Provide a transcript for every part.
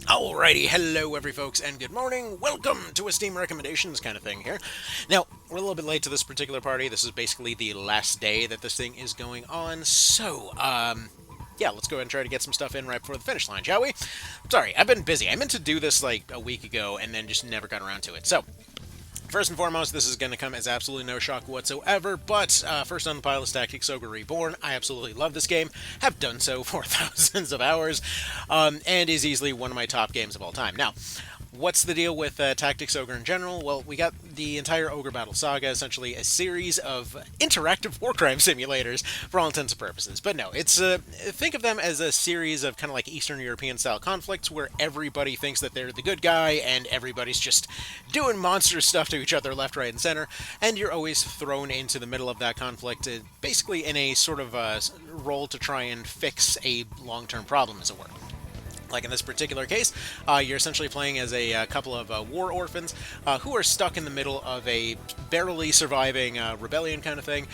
Alrighty, hello every folks, and good morning. Welcome to a Steam recommendations kind of thing here. Now, we're a little bit late to this particular party. This is basically the last day that this thing is going on, so, yeah, let's go ahead and try to get some stuff in right before the finish line, shall we? Sorry, I've been busy. I meant to do this like a week ago and then just never got around to it. So, first and foremost, this is going to come as absolutely no shock whatsoever, but first on the pile is Tactics Ogre Reborn. I absolutely love this game, have done so for thousands of hours, and is easily one of my top games of all time. Now, what's the deal with Tactics Ogre in general? Well, we got the entire Ogre Battle Saga, essentially a series of interactive war crime simulators for all intents and purposes. But no, it's think of them as a series of kind of like Eastern European style conflicts where everybody thinks that they're the good guy and everybody's just doing monstrous stuff to each other left, right, and center, and you're always thrown into the middle of that conflict, basically in a sort of role to try and fix a long-term problem, as it were. Like in this particular case, you're essentially playing as a couple of war orphans who are stuck in the middle of a barely surviving rebellion kind of thing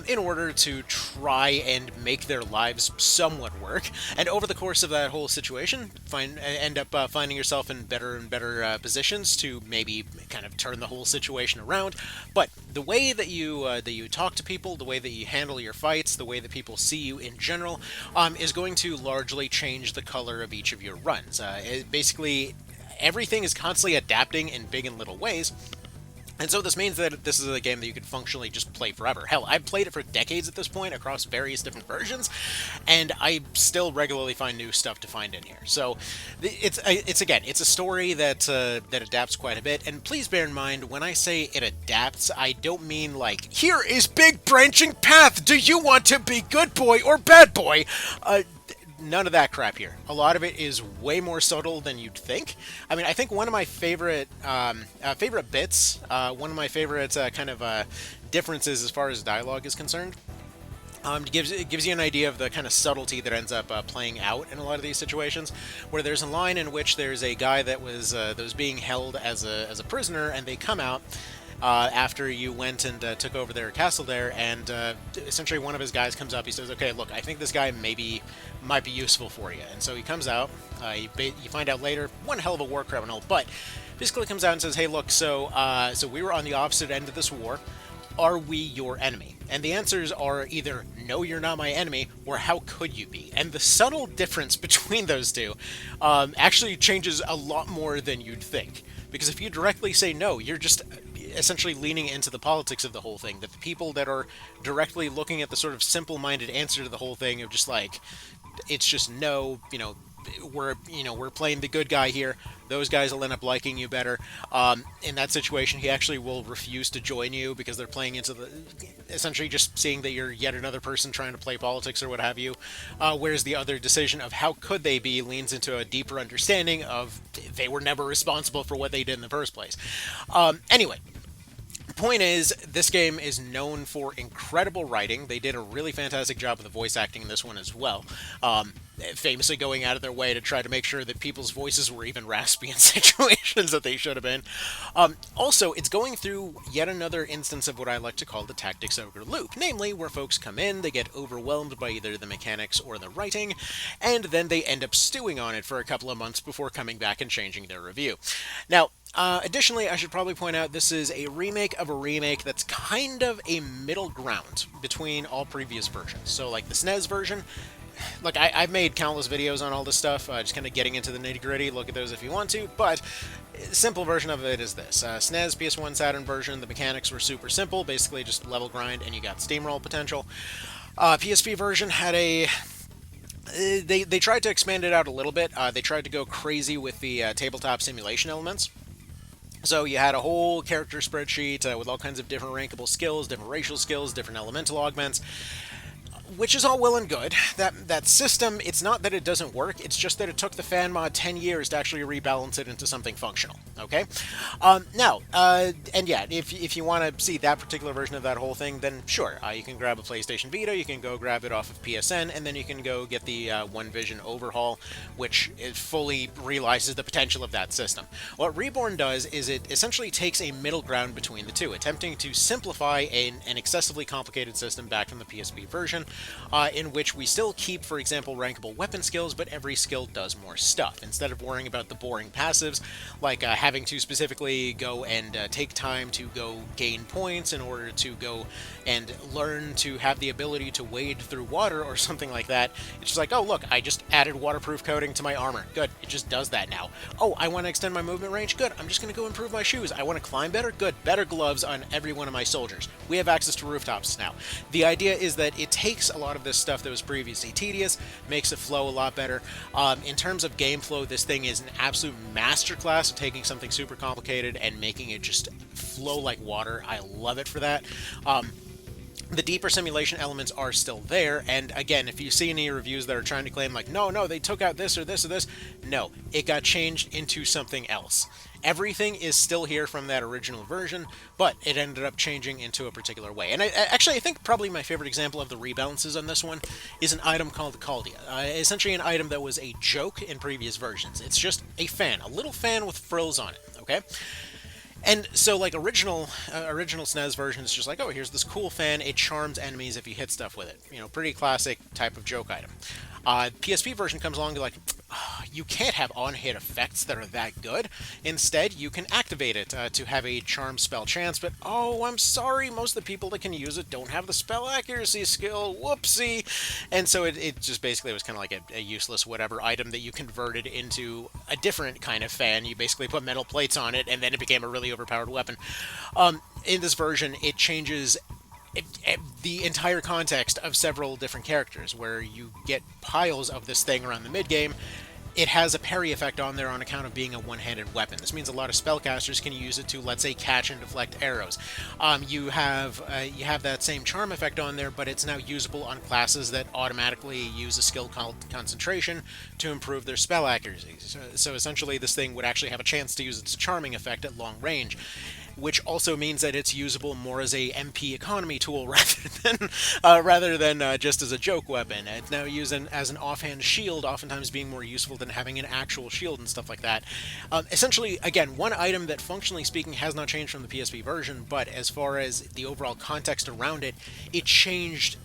in order to try and make their lives somewhat work. And over the course of that whole situation, end up finding yourself in better and better positions to maybe kind of turn the whole situation around. But the way that you talk to people, the way that you handle your fights, the way that people see you in general, is going to largely change the color of each of your runs. Basically, everything is constantly adapting in big and little ways. And so this means that this is a game that you could functionally just play forever. Hell, I've played it for decades at this point across various different versions, and I still regularly find new stuff to find in here. So it's a story that that adapts quite a bit. And please bear in mind, when I say it adapts, I don't mean like, here is big branching path. Do you want to be good boy or bad boy? None of that crap here. A lot of it is way more subtle than you'd think. I mean, I think one of my favorite bits, one of my favorite differences as far as dialogue is concerned, it gives you an idea of the kind of subtlety that ends up playing out in a lot of these situations, where there's a line in which there's a guy that was being held as a prisoner, and they come out after you went and took over their castle there, and essentially one of his guys comes up. He says, "Okay, look, I think this guy might be useful for you." And so he comes out. You find out later, one hell of a war criminal, but basically comes out and says, "Hey, look, so we were on the opposite end of this war. Are we your enemy?" And the answers are either, "No, you're not my enemy," or "How could you be?" And the subtle difference between those two actually changes a lot more than you'd think. Because if you directly say no, you're just essentially leaning into the politics of the whole thing. That the people that are directly looking at the sort of simple-minded answer to the whole thing of just like, it's just no, we're playing the good guy here. Those guys will end up liking you better. In that situation, he actually will refuse to join you because they're playing into essentially just seeing that you're yet another person trying to play politics or what have you. Whereas the other decision of how could they be leans into a deeper understanding of they were never responsible for what they did in the first place. Anyway. Point is, this game is known for incredible writing. They did a really fantastic job with the voice acting in this one as well. Famously going out of their way to try to make sure that people's voices were even raspy in situations that they should have been. Also, it's going through yet another instance of what I like to call the Tactics Ogre loop, namely where folks come in, they get overwhelmed by either the mechanics or the writing, and then they end up stewing on it for a couple of months before coming back and changing their review. Now, additionally, I should probably point out this is a remake of a remake that's kind of a middle ground between all previous versions. So, like the SNES version, like I've made countless videos on all this stuff, just kind of getting into the nitty-gritty. Look at those if you want to, but the simple version of it is this. SNES, PS1, Saturn version, the mechanics were super simple, basically just level grind and you got steamroll potential. PSP version had a... They tried to expand it out a little bit. They tried to go crazy with the tabletop simulation elements. So you had a whole character spreadsheet with all kinds of different rankable skills, different racial skills, different elemental augments, which is all well and good. That system, it's not that it doesn't work, it's just that it took the fan mod 10 years to actually rebalance it into something functional, okay? Now, and yeah, if you want to see that particular version of that whole thing, then sure, you can grab a PlayStation Vita, you can go grab it off of PSN, and then you can go get the One Vision overhaul, which it fully realizes the potential of that system. What Reborn does is it essentially takes a middle ground between the two, attempting to simplify an excessively complicated system back from the PSP version, in which we still keep, for example, rankable weapon skills, but every skill does more stuff. Instead of worrying about the boring passives, like having to specifically go and take time to go gain points in order to go and learn to have the ability to wade through water or something like that, it's just like, oh look, I just added waterproof coating to my armor. Good, it just does that now. Oh, I want to extend my movement range? Good, I'm just going to go improve my shoes. I want to climb better? Good, better gloves on every one of my soldiers. We have access to rooftops now. The idea is that it takes a lot of this stuff that was previously tedious, makes it flow a lot better. In terms of game flow, this thing is an absolute masterclass of taking something super complicated and making it just flow like water. I love it for that. The deeper simulation elements are still there, and again, if you see any reviews that are trying to claim like, no, they took out this or this or this, no, it got changed into something else. Everything is still here from that original version, but it ended up changing into a particular way. And I think probably my favorite example of the rebalances on this one is an item called the Caldia. Essentially an item that was a joke in previous versions. It's just a fan, a little fan with frills on it, okay? And so, like, original SNES version is just like, oh, here's this cool fan, it charms enemies if you hit stuff with it. You know, pretty classic type of joke item. PSP version comes along and like, oh, you can't have on-hit effects that are that good. Instead, you can activate it to have a charm spell chance, but oh, I'm sorry, most of the people that can use it don't have the spell accuracy skill, whoopsie! And so it just basically was kind of like a useless whatever item that you converted into a different kind of fan. You basically put metal plates on it, and then it became a really overpowered weapon. In this version, it changes the entire context of several different characters, where you get piles of this thing around the mid-game. It has a parry effect on there on account of being a one-handed weapon. This means a lot of spellcasters can use it to, let's say, catch and deflect arrows. You have that same charm effect on there, but it's now usable on classes that automatically use a skill called concentration to improve their spell accuracy. So essentially, this thing would actually have a chance to use its charming effect at long range, which also means that it's usable more as a MP economy tool rather than just as a joke weapon. It's now used as an offhand shield, oftentimes being more useful than having an actual shield and stuff like that. Essentially, again, one item that functionally speaking has not changed from the PSP version, but as far as the overall context around it, it changed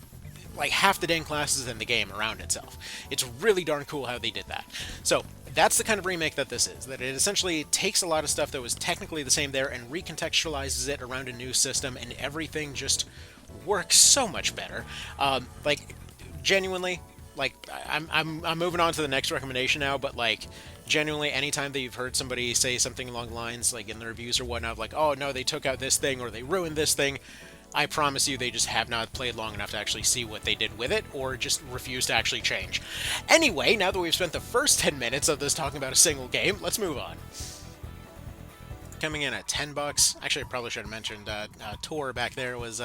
like half the dang classes in the game around itself. It's really darn cool how they did that. So that's the kind of remake that this is, that it essentially takes a lot of stuff that was technically the same there and recontextualizes it around a new system, and everything just works so much better. Like, genuinely, like, I'm moving on to the next recommendation now, but like, genuinely, anytime that you've heard somebody say something along the lines, like in the reviews or whatnot, like, oh no, they took out this thing or they ruined this thing, I promise you they just have not played long enough to actually see what they did with it, or just refuse to actually change. Anyway, now that we've spent the first 10 minutes of this talking about a single game, let's move on. Coming in at $10. Actually, I probably should have mentioned Tor back there was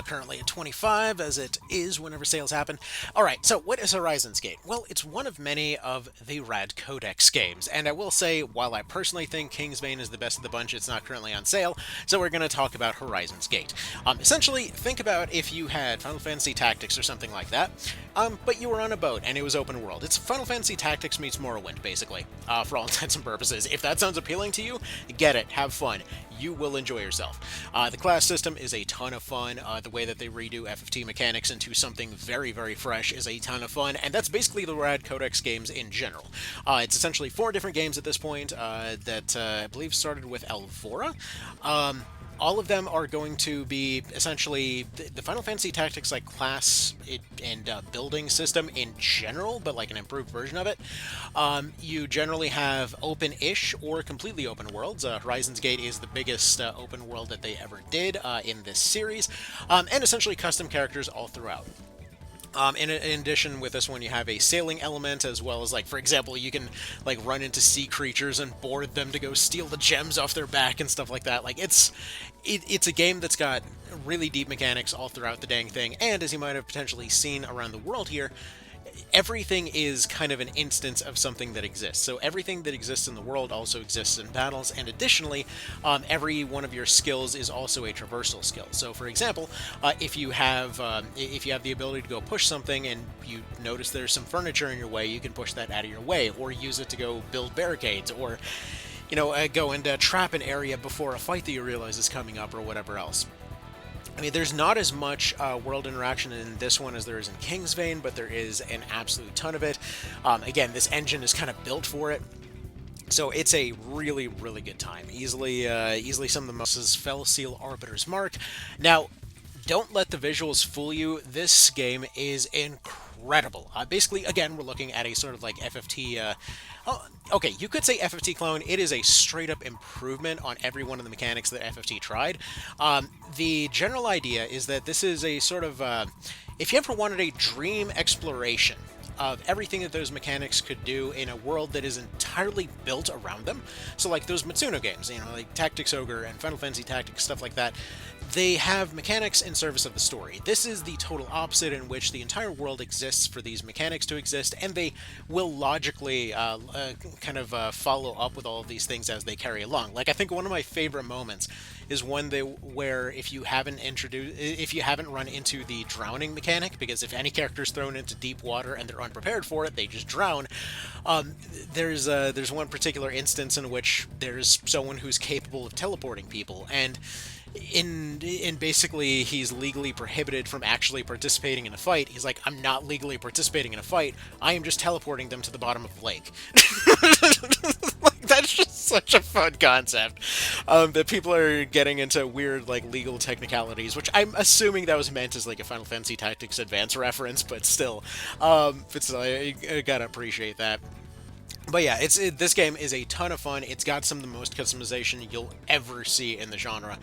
currently at $25, as it is whenever sales happen. Alright, so what is Horizons Gate? Well, it's one of many of the Rad Codex games, and I will say, while I personally think Kingsbane is the best of the bunch, it's not currently on sale, so we're going to talk about Horizons Gate. Essentially, think about if you had Final Fantasy Tactics or something like that, but you were on a boat and it was open world. It's Final Fantasy Tactics meets Morrowind, basically, for all intents and purposes. If that sounds appealing to you, get it. Have fun. You will enjoy yourself. The class system is a ton of fun. The way that they redo FFT mechanics into something very, very fresh is a ton of fun, and that's basically the Rad Codex games in general. It's essentially 4 different games at this point that I believe started with Elvora. All of them are going to be essentially the Final Fantasy Tactics like class and building system in general, but like an improved version of it. You generally have open-ish or completely open worlds. Horizons Gate is the biggest open world that they ever did in this series, and essentially custom characters all throughout. In addition, with this one, you have a sailing element, as well as, like, for example, you can, like, run into sea creatures and board them to go steal the gems off their back and stuff like that. Like, it's a game that's got really deep mechanics all throughout the dang thing, and as you might have potentially seen around the world here, everything is kind of an instance of something that exists. So everything that exists in the world also exists in battles, and additionally, every one of your skills is also a traversal skill. So, for example, if you have the ability to go push something and you notice there's some furniture in your way, you can push that out of your way, or use it to go build barricades, or go and trap an area before a fight that you realize is coming up, or whatever else. I mean, there's not as much world interaction in this one as there is in Kingsvein, but there is an absolute ton of it. Again, this engine is kind of built for it. So it's a really, really good time. Easily some of the most Fell Seal Arbiter's Mark. Now, don't let the visuals fool you. This game is incredible. Basically, again, we're looking at a sort of like FFT. Okay, you could say FFT clone. It is a straight up improvement on every one of the mechanics that FFT tried. The general idea is that this is a sort of. If you ever wanted a dream exploration of everything that those mechanics could do in a world that is entirely built around them. So like those Matsuno games, like Tactics Ogre and Final Fantasy Tactics, stuff like that, they have mechanics in service of the story. This is the total opposite, in which the entire world exists for these mechanics to exist, and they will logically follow up with all of these things as they carry along. Like, I think one of my favorite moments is where if you haven't run into the drowning mechanic, because if any character is thrown into deep water and they're unprepared for it, they just drown. There's one particular instance in which there's someone who's capable of teleporting people, and in basically he's legally prohibited from actually participating in a fight. He's like, I'm not legally participating in a fight. I am just teleporting them to the bottom of the lake. Like, that's just such a fun concept. That people are getting into weird like legal technicalities, which I'm assuming that was meant as like a Final Fantasy Tactics Advance reference, but still, I gotta appreciate that. But yeah, this game is a ton of fun. It's got some of the most customization you'll ever see in the genre.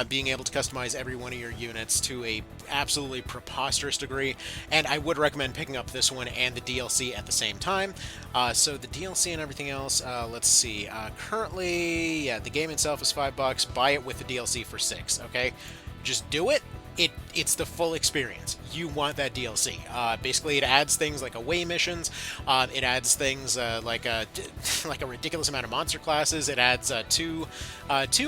Being able to customize every one of your units to a absolutely preposterous degree, and I would recommend picking up this one and the DLC at the same time. So the DLC and everything else, let's see. Currently, yeah, the game itself is $5. Buy it with the DLC for $6. Okay, just do it. It's the full experience. You want that DLC. Basically, it adds things like away missions. It adds things like a ridiculous amount of monster classes. It adds two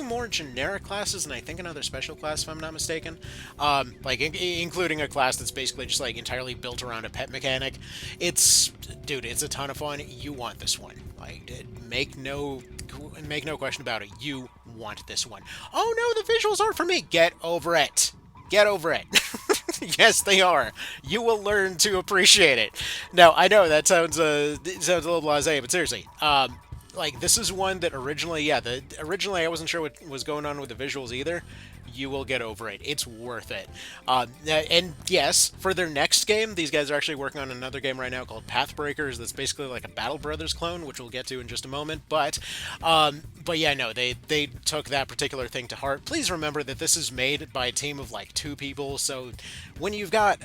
more generic classes, and I think another special class, if I'm not mistaken. Including a class that's basically just like entirely built around a pet mechanic. It's a ton of fun. You want this one. Like, make no question about it. You want this one. Oh no, the visuals aren't for me. Get over it. Get over it. Yes, they are. You will learn to appreciate it. Now, I know that sounds a little blasé, but seriously, this is one that originally I wasn't sure what was going on with the visuals either. You will get over it. It's worth it. And yes, for their next game, these guys are actually working on another game right now called Pathbreakers. That's basically like a Battle Brothers clone, which we'll get to in just a moment. But yeah, no, they took that particular thing to heart. Please remember that this is made by a team of like 2 people. So when you've got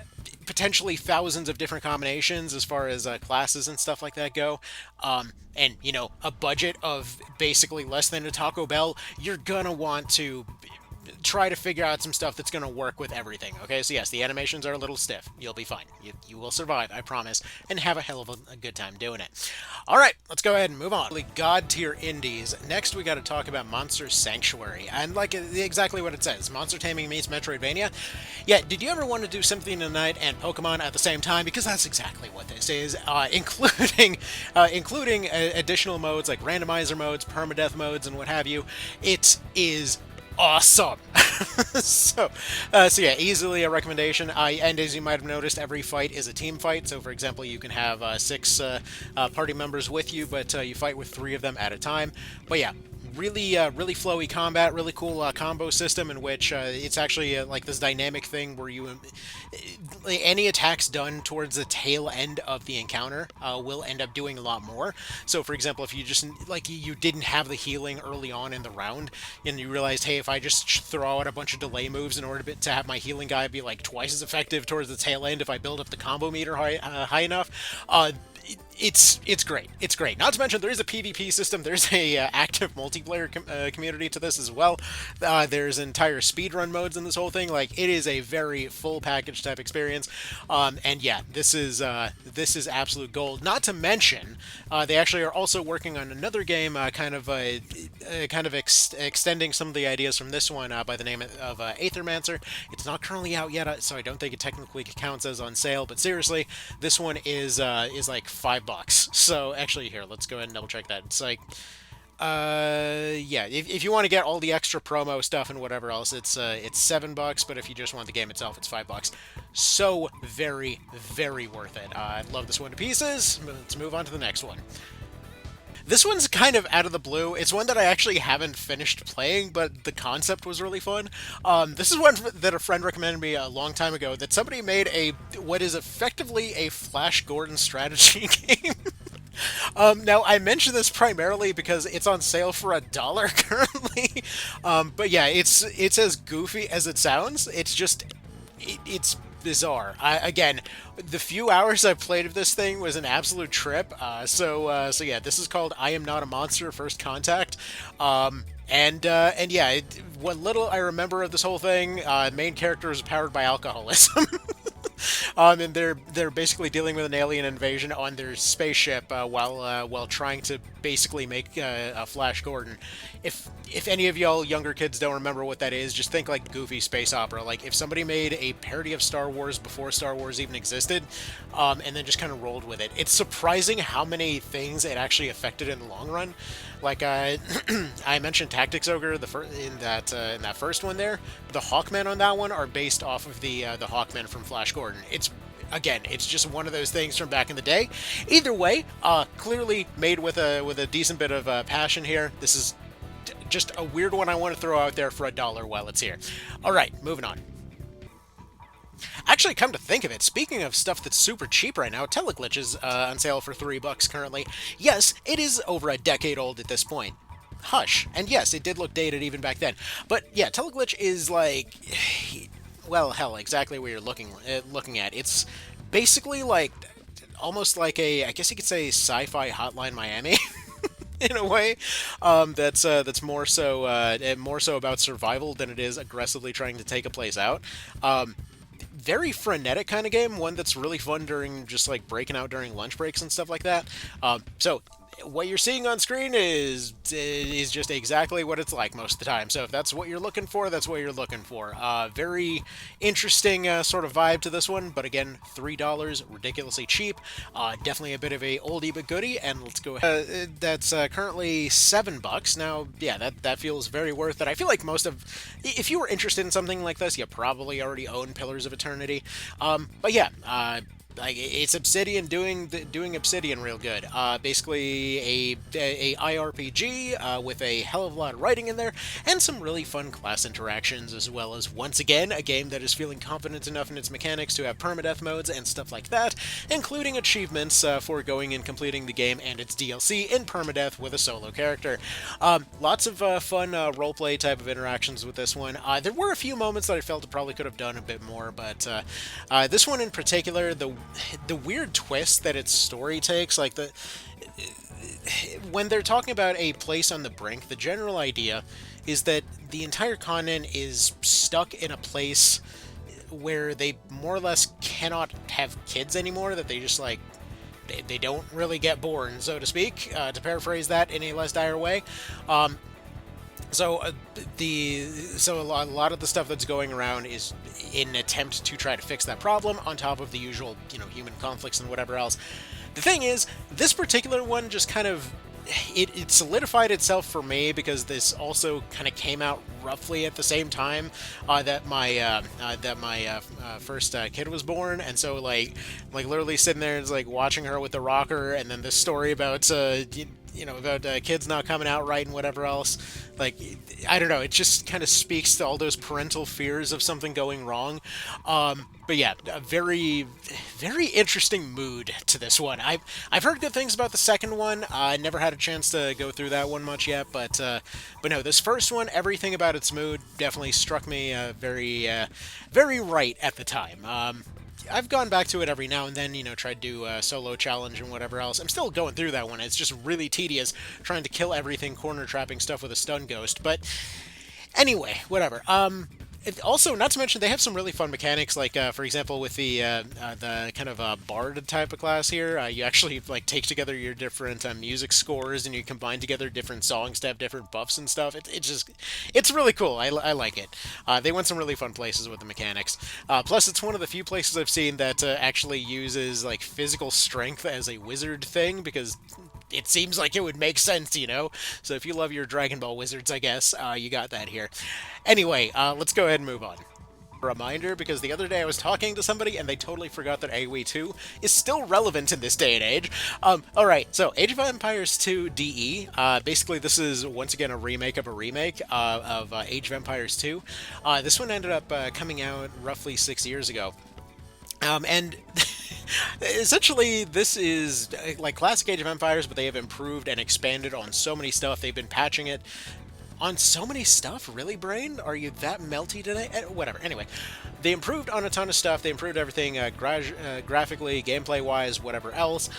potentially thousands of different combinations as far as classes and stuff like that go, and a budget of basically less than a Taco Bell, you're gonna want to try to figure out some stuff that's going to work with everything. Okay, so yes, the animations are a little stiff. You'll be fine. You will survive, I promise, and have a hell of a good time doing it. All right, let's go ahead and move on. God tier indies. Next, we got to talk about Monster Sanctuary, and like exactly what it says, monster taming meets Metroidvania. Yeah, did you ever want to do Symphony of the Night and Pokemon at the same time? Because that's exactly what this is, including additional modes like randomizer modes, permadeath modes, and what have you. It is awesome. so yeah, easily a recommendation. And as you might have noticed, every fight is a team fight. So for example, you can have 6 party members with you, but you fight with 3 of them at a time. But yeah, really flowy combat, really cool combo system in which it's actually like this dynamic thing where you any attacks done towards the tail end of the encounter will end up doing a lot more. So for example, if you just you didn't have the healing early on in the round and you realized, hey, if I just throw out a bunch of delay moves in order to have my healing guy be like twice as effective towards the tail end if I build up the combo meter high enough, it's great. It's great. Not to mention there is a PvP system. There's a active multiplayer community to this as well. There's entire speedrun modes in this whole thing. Like, it is a very full package type experience. And yeah, this is absolute gold. Not to mention, they actually are also working on another game, extending some of the ideas from this one by the name of Aethermancer. It's not currently out yet, so I don't think it technically counts as on sale. But seriously, this one is like $5. So actually, here, let's go ahead and double check that. It's like Yeah. If you want to get all the extra promo stuff and whatever else, it's $7. But if you just want the game itself, it's $5. So very, very worth it. I love this one to pieces. Let's move on to the next one. This one's kind of out of the blue. It's one that I actually haven't finished playing, but the concept was really fun. This is one that a friend recommended me a long time ago. That somebody made what is effectively a Flash Gordon strategy game. Now, I mention this primarily because it's on sale for $1 currently. But yeah, it's as goofy as it sounds. It's bizarre. Again, the few hours I've played of this thing was an absolute trip. So yeah, this is called I Am Not a Monster: First Contact. And yeah, what little I remember of this whole thing, main character is powered by alcoholism. And they're basically dealing with an alien invasion on their spaceship while trying to basically make a Flash Gordon. If any of y'all younger kids don't remember what that is, just think like goofy space opera. Like if somebody made a parody of Star Wars before Star Wars even existed, and then just kind of rolled with it. It's surprising how many things it actually affected in the long run. Like I mentioned Tactics Ogre in that first one there. The Hawkmen on that one are based off of the Hawkmen from Flash Gordon. It's just one of those things from back in the day. Either way, clearly made with a decent bit of passion here. This is just a weird one I want to throw out there for $1 while it's here. All right, moving on. Actually, come to think of it, speaking of stuff that's super cheap right now, Teleglitch is on sale for $3 currently. Yes, it is over a decade old at this point. Hush. And yes, it did look dated even back then. But yeah, Teleglitch is like, well, hell, exactly what you're looking at. It's basically like almost like I guess you could say sci-fi Hotline Miami. In a way, that's more so about survival than it is aggressively trying to take a place out. Very frenetic kind of game, one that's really fun during just like breaking out during lunch breaks and stuff like that. So what you're seeing on screen is just exactly what it's like most of the time. So if that's what you're looking for, that's what you're looking for. Very interesting sort of vibe to this one, but again, $3, ridiculously cheap. Definitely a bit of a oldie but goodie, and let's go ahead. That's currently $7. Now, yeah, that feels very worth it. I feel like if you were interested in something like this, you probably already own Pillars of Eternity. But yeah, like it's Obsidian doing Obsidian real good. Basically a IRPG with a hell of a lot of writing in there and some really fun class interactions, as well as once again a game that is feeling confident enough in its mechanics to have permadeath modes and stuff like that, including achievements for going and completing the game and its DLC in permadeath with a solo character. Lots of fun roleplay type of interactions with this one. There were a few moments that I felt it probably could have done a bit more, but this one in particular, the weird twist that its story takes, like when they're talking about a place on the brink, the general idea is that the entire continent is stuck in a place where they more or less cannot have kids anymore, that they just like they don't really get born, so to speak, to paraphrase that in a less dire way. So a lot of the stuff that's going around is in an attempt to try to fix that problem, on top of the usual, human conflicts and whatever else. The thing is, this particular one just kind of it solidified itself for me because this also kind of came out roughly at the same time that my first kid was born, and so like literally sitting there and like watching her with the rocker, and then this story about about kids not coming out right and whatever else. Like, I don't know, it just kind of speaks to all those parental fears of something going wrong. But yeah, a very, very interesting mood to this one. I've heard good things about the second one. I never had a chance to go through that one much yet, but no, this first one, everything about its mood definitely struck me very, very right at the time. I've gone back to it every now and then, tried to do a solo challenge and whatever else. I'm still going through that one. It's just really tedious trying to kill everything, corner trapping stuff with a stun ghost. But anyway, whatever. Also, not to mention, they have some really fun mechanics, like, for example, with the kind of bard type of class here, you actually, like, take together your different music scores, and you combine together different songs to have different buffs and stuff. It's really cool. I like it. They went some really fun places with the mechanics. Plus, it's one of the few places I've seen that actually uses, like, physical strength as a wizard thing, because it seems like it would make sense, you know? So if you love your Dragon Ball wizards, I guess, you got that here. Anyway, let's go ahead and move on. Reminder, because the other day I was talking to somebody and they totally forgot that AoE 2 is still relevant in this day and age. Alright, so Age of Empires 2 DE, basically this is once again a remake of a remake of Age of Empires 2. This one ended up coming out roughly 6 years ago. And essentially, this is like classic Age of Empires, but they have improved and expanded on so many stuff. They've been patching it on so many stuff. Really, Brain? Are you that melty today? Whatever. Anyway, they improved on a ton of stuff. They improved everything graphically, gameplay-wise, whatever else.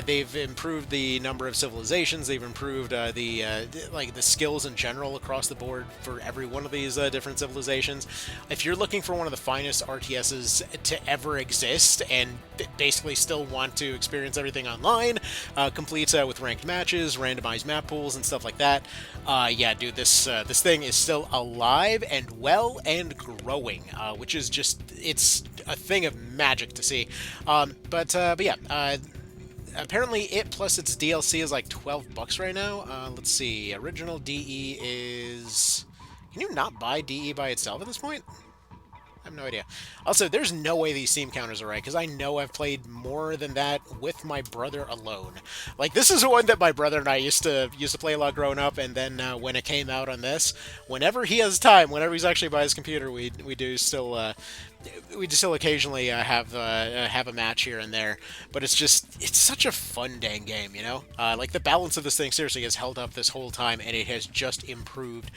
They've improved the number of civilizations. They've improved the skills in general across the board for every one of these different civilizations. If you're looking for one of the finest RTSs to ever exist and basically still want to experience everything online, complete with ranked matches, randomized map pools, and stuff like that, yeah, dude, this thing is still alive and well and growing, which is just, it's a thing of magic to see. But yeah, apparently it plus its DLC is like $12 right now. Let's see, original DE is... Can you not buy DE by itself at this point? I have no idea. Also, there's no way these Steam counters are right, because I know I've played more than that with my brother alone. Like, this is one that my brother and I used to play a lot growing up, and then when it came out on this, whenever he has time, whenever he's actually by his computer, we do still occasionally have a match here and there. But it's such a fun dang game, you know? Like, the balance of this thing seriously has held up this whole time, and it has just improved.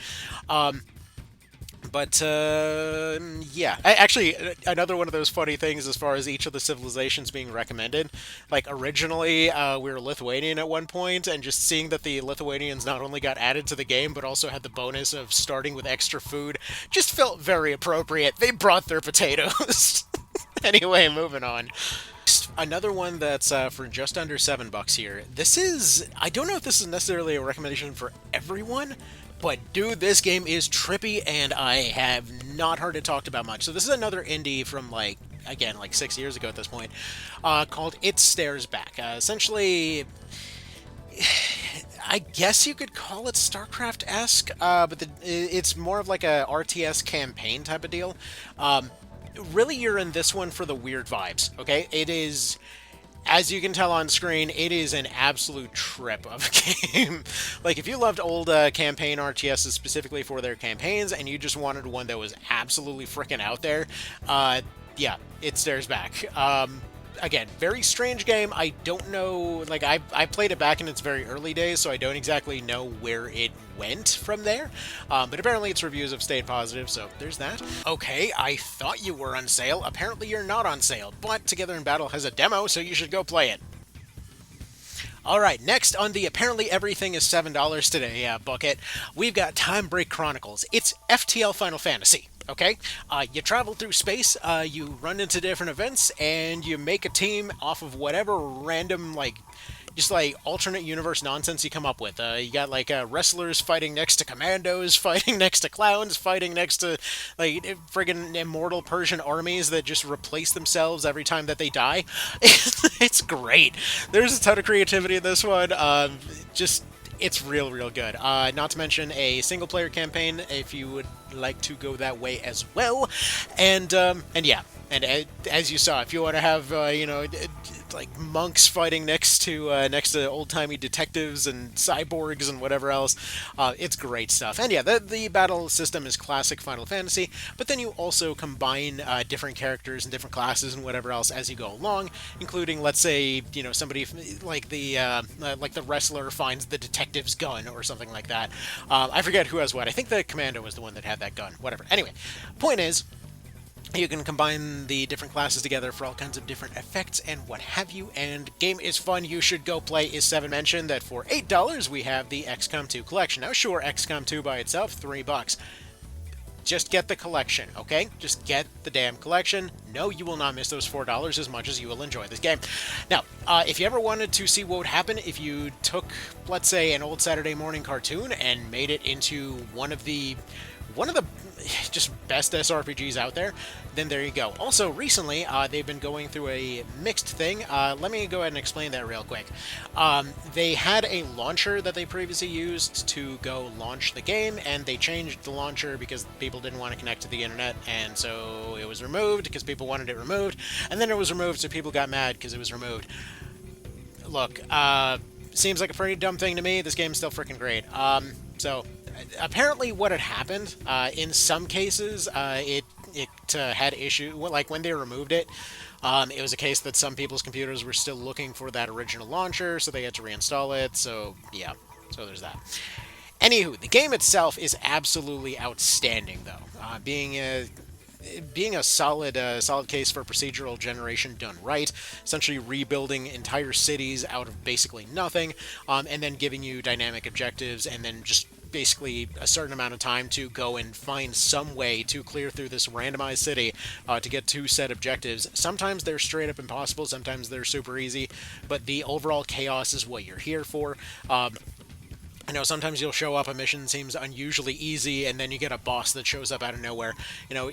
But, yeah. Actually, another one of those funny things as far as each of the civilizations being recommended. Like, originally, we were Lithuanian at one point, and just seeing that the Lithuanians not only got added to the game, but also had the bonus of starting with extra food, just felt very appropriate. They brought their potatoes. Anyway, moving on. Another one that's for just under $7 here. This is... I don't know if this is necessarily a recommendation for everyone, but dude, this game is trippy, and I have not heard it talked about much. So this is another indie from, like, again, like 6 years ago at this point, called It Stares Back. Essentially, I guess you could call it StarCraft-esque, but it's more of like a RTS campaign type of deal. Really, you're in this one for the weird vibes, okay? It is... As you can tell on screen, it is an absolute trip of a game. Like, if you loved old campaign RTSs specifically for their campaigns, and you just wanted one that was absolutely freaking out there, yeah, It Stares Back. Again, very strange game. I don't know, like, I played it back in its very early days, so I don't exactly know where it went from there. But apparently its reviews have stayed positive, so there's that. Okay, I thought you were on sale. Apparently you're not on sale, but Together in Battle has a demo, so you should go play it. Alright, next on the Apparently Everything is $7 today bucket, we've got Timebreak Chronicles. It's FTL Final Fantasy. Okay, you travel through space, you run into different events, and you make a team off of whatever random, like, just like alternate universe nonsense you come up with. You got like wrestlers fighting next to commandos, fighting next to clowns, fighting next to like friggin' immortal Persian armies that just replace themselves every time that they die. It's great. There's a ton of creativity in this one. It's real good. Not to mention a single-player campaign if you would like to go that way as well. And yeah, and as you saw, if you want to have you know, like monks fighting next to old-timey detectives and cyborgs and whatever else, it's great stuff. And yeah, the battle system is classic Final Fantasy, but then you also combine different characters and different classes and whatever else as you go along, including, let's say, you know, somebody like the wrestler finds the detective's gun or something like that. I forget who has what. I think the commando was the one that had that gun. Whatever. Anyway, point is, you can combine the different classes together for all kinds of different effects and what have you, and game is fun. You should go play. Is 7 mentioned that for $8 we have the XCOM 2 collection. Now sure, XCOM 2 by itself, $3. Just get the collection, okay? Just get the damn collection. No, you will not miss those $4 as much as you will enjoy this game. Now, if you ever wanted to see what would happen if you took, let's say, an old Saturday morning cartoon and made it into one of the one of the just best SRPGs out there, then there you go. Also, recently, they've been going through a mixed thing. Let me go ahead and explain that real quick. They had a launcher that they previously used to go launch the game, and they changed the launcher because people didn't want to connect to the internet, and so it was removed because people wanted it removed, and then it was removed so people got mad because it was removed. Look, seems like a pretty dumb thing to me. This game's still freaking great. So apparently what had happened, in some cases, it had issue, like when they removed it, it was a case that some people's computers were still looking for that original launcher, so they had to reinstall it, so yeah, so there's that. Anywho, the game itself is absolutely outstanding, though. Being a solid case for procedural generation done right, essentially rebuilding entire cities out of basically nothing, and then giving you dynamic objectives, and then just basically a certain amount of time to go and find some way to clear through this randomized city to get two set objectives. Sometimes they're straight up impossible, sometimes they're super easy, but the overall chaos is what you're here for. I know sometimes you'll show up, a mission seems unusually easy, and then you get a boss that shows up out of nowhere. You know,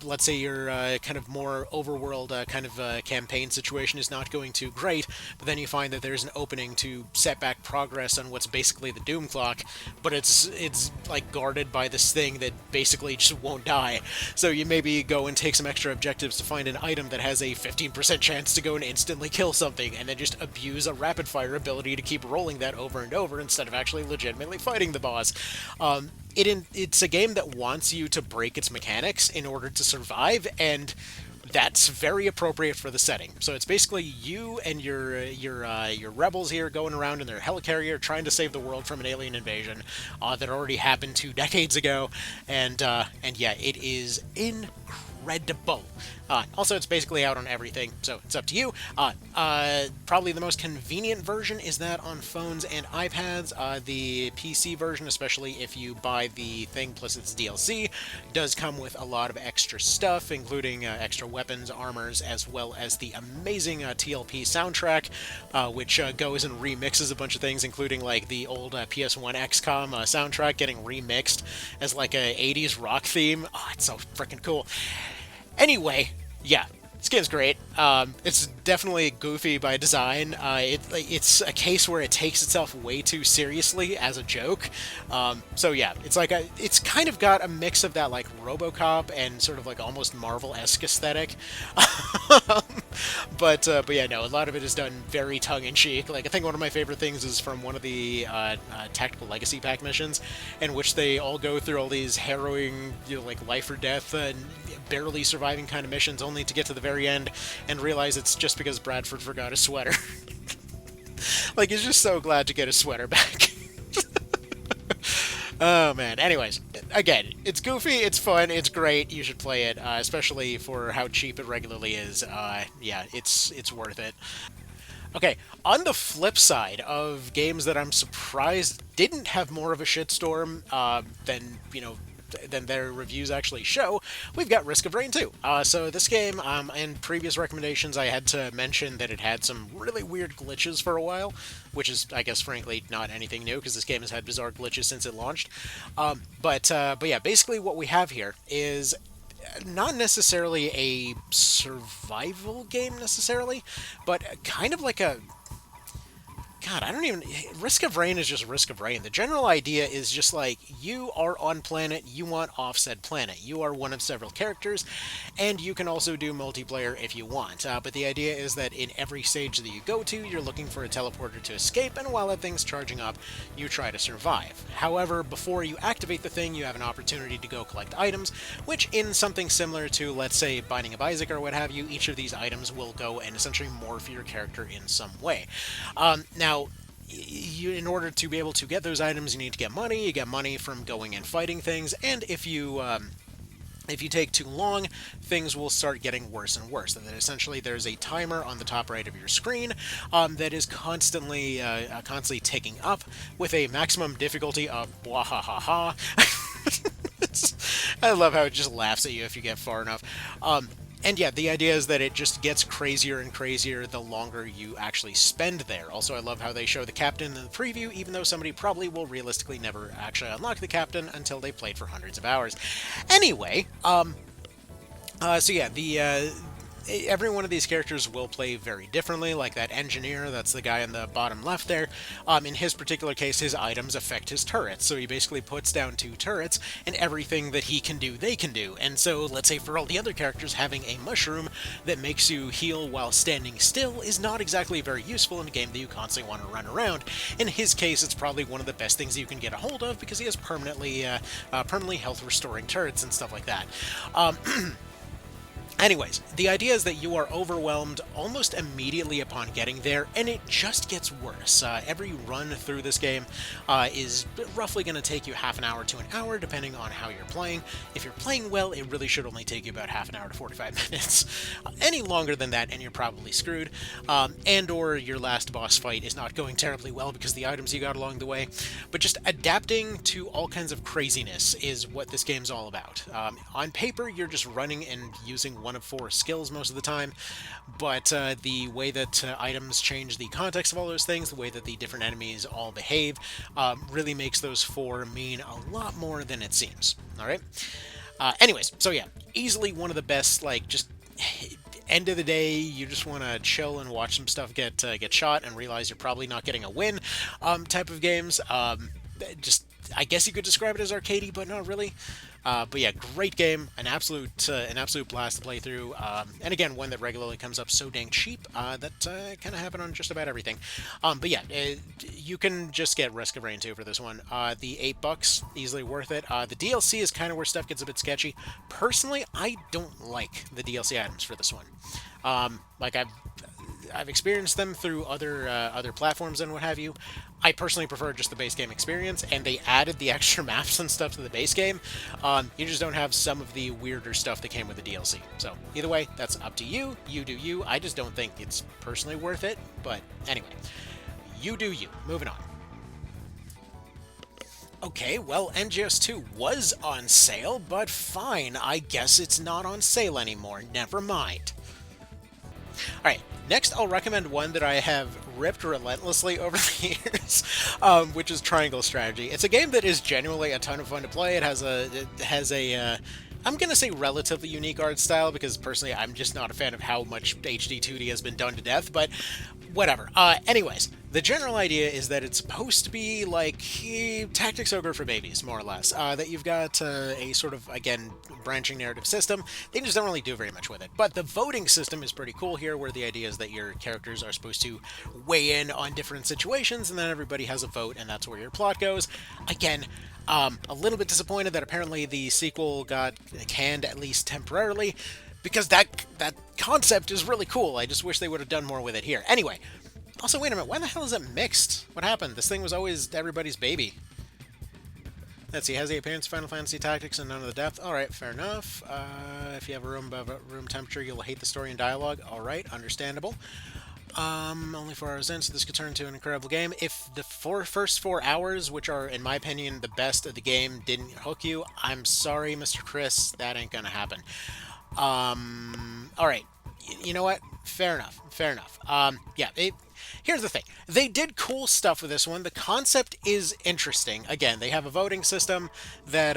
let's say your kind of more overworld kind of campaign situation is not going too great, but then you find that there's an opening to set back progress on what's basically the doom clock, but it's like guarded by this thing that basically just won't die. So you maybe go and take some extra objectives to find an item that has a 15% chance to go and instantly kill something, and then just abuse a rapid fire ability to keep rolling that over and over instead of actually legitimately fighting the boss. It's a game that wants you to break its mechanics in order to survive, and that's very appropriate for the setting. So it's basically you and your rebels here going around in their helicarrier trying to save the world from an alien invasion that already happened 2 decades ago, and yeah, it is incredible. Also, it's basically out on everything, so it's up to you. Probably the most convenient version is that on phones and iPads. The PC version, especially if you buy the thing plus its DLC, does come with a lot of extra stuff, including extra weapons, armors, as well as the amazing TLP soundtrack, which goes and remixes a bunch of things, including like the old PS1 XCOM soundtrack getting remixed as like a 80s rock theme. Oh, it's so freaking cool. Anyway, yeah, this game's great. It's definitely goofy by design. It's a case where it takes itself way too seriously as a joke. So yeah, it's kind of got a mix of that like RoboCop and sort of like almost Marvel-esque aesthetic. But yeah, no, a lot of it is done very tongue-in-cheek. Like, I think one of my favorite things is from one of the Tactical Legacy Pack missions, in which they all go through all these harrowing, like life or death and barely surviving kind of missions, only to get to the very end and realize it's just because Bradford forgot his sweater. Like, he's just so glad to get his sweater back. Oh, man. Anyways, again, it's goofy, it's fun, it's great, you should play it, especially for how cheap it regularly is. Yeah, it's worth it. Okay, on the flip side of games that I'm surprised didn't have more of a shitstorm than their reviews actually show, we've got Risk of Rain 2. So this game, in previous recommendations, I had to mention that it had some really weird glitches for a while, which is, I guess, frankly, not anything new, because this game has had bizarre glitches since it launched. But yeah, basically what we have here is not necessarily a survival game necessarily, but kind of like a... God, I don't even... Risk of Rain is just Risk of Rain. The general idea is just like, you are on planet, you want off said planet. You are one of several characters, and you can also do multiplayer if you want. But the idea is that in every stage that you go to, you're looking for a teleporter to escape, and while that thing's charging up, you try to survive. However, before you activate the thing, you have an opportunity to go collect items, which in something similar to, let's say, Binding of Isaac or what have you, each of these items will go and essentially morph your character in some way. Now, in order to be able to get those items, you need to get money. You get money from going and fighting things, and if you take too long, things will start getting worse and worse. And then essentially there's a timer on the top right of your screen that is constantly ticking up with a maximum difficulty of bwahahaha. I love how it just laughs at you if you get far enough. And yeah, the idea is that it just gets crazier and crazier the longer you actually spend there. Also, I love how they show the captain in the preview, even though somebody probably will realistically never actually unlock the captain until they played for hundreds of hours. Anyway, so yeah, every one of these characters will play very differently, like that engineer, that's the guy in the bottom left there. In his particular case, his items affect his turrets, so he basically puts down 2 turrets, and everything that he can do, they can do. And so, let's say for all the other characters, having a mushroom that makes you heal while standing still is not exactly very useful in a game that you constantly want to run around. In his case, it's probably one of the best things you can get a hold of, because he has permanently health-restoring turrets and stuff like that. Anyways, the idea is that you are overwhelmed almost immediately upon getting there, and it just gets worse. Every run through this game is roughly going to take you half an hour to an hour, depending on how you're playing. If you're playing well, it really should only take you about half an hour to 45 minutes. Any longer than that, and you're probably screwed. And or your last boss fight is not going terribly well because of the items you got along the way. But just adapting to all kinds of craziness is what this game's all about. On paper, you're just running and using one of 4 skills most of the time, but the way that items change the context of all those things, the way that the different enemies all behave, really makes those 4 mean a lot more than it seems. Alright? Anyways, so yeah, easily one of the best, like, just end of the day, you just want to chill and watch some stuff get shot and realize you're probably not getting a win type of games. Just, I guess you could describe it as arcadey, but not really. But yeah, great game, an absolute blast to play through, and again, one that regularly comes up so dang cheap that kind of happen on just about everything. But yeah, you can just get Risk of Rain 2 for this one. The $8, easily worth it. The DLC is kind of where stuff gets a bit sketchy. Personally, I don't like the DLC items for this one. Like I've experienced them through other platforms and what have you. I personally prefer just the base game experience, and they added the extra maps and stuff to the base game. You just don't have some of the weirder stuff that came with the DLC. So either way, that's up to you. You do you. I just don't think it's personally worth it. But anyway, you do you. Moving on. Okay, well, NGS 2 was on sale, but fine. I guess it's not on sale anymore. Never mind. Alright, next I'll recommend one that I have ripped relentlessly over the years, which is Triangle Strategy. It's a game that is genuinely a ton of fun to play. It has a I'm going to say relatively unique art style, because personally I'm just not a fan of how much HD 2D has been done to death, but whatever. Anyways, the general idea is that it's supposed to be like Tactics Ogre for babies, more or less. That you've got a sort of, again, branching narrative system. They just don't really do very much with it. But the voting system is pretty cool here, where the idea is that your characters are supposed to weigh in on different situations, and then everybody has a vote, and that's where your plot goes. Again, a little bit disappointed that apparently the sequel got canned, at least temporarily, because that concept is really cool. I just wish they would have done more with it here. Anyway, also, wait a minute, why the hell is it mixed? What happened? This thing was always everybody's baby. Let's see, has the appearance of Final Fantasy Tactics and none of the depth. Alright, fair enough. If you have a room above room temperature, you'll hate the story and dialogue. Alright, understandable. Only 4 hours in, so this could turn into an incredible game. If the first 4 hours, which are, in my opinion, the best of the game, didn't hook you, I'm sorry, Mr. Chris, that ain't gonna happen. Alright, you know what? Fair enough, fair enough. Yeah, here's the thing. They did cool stuff with this one. The concept is interesting. Again, they have a voting system that,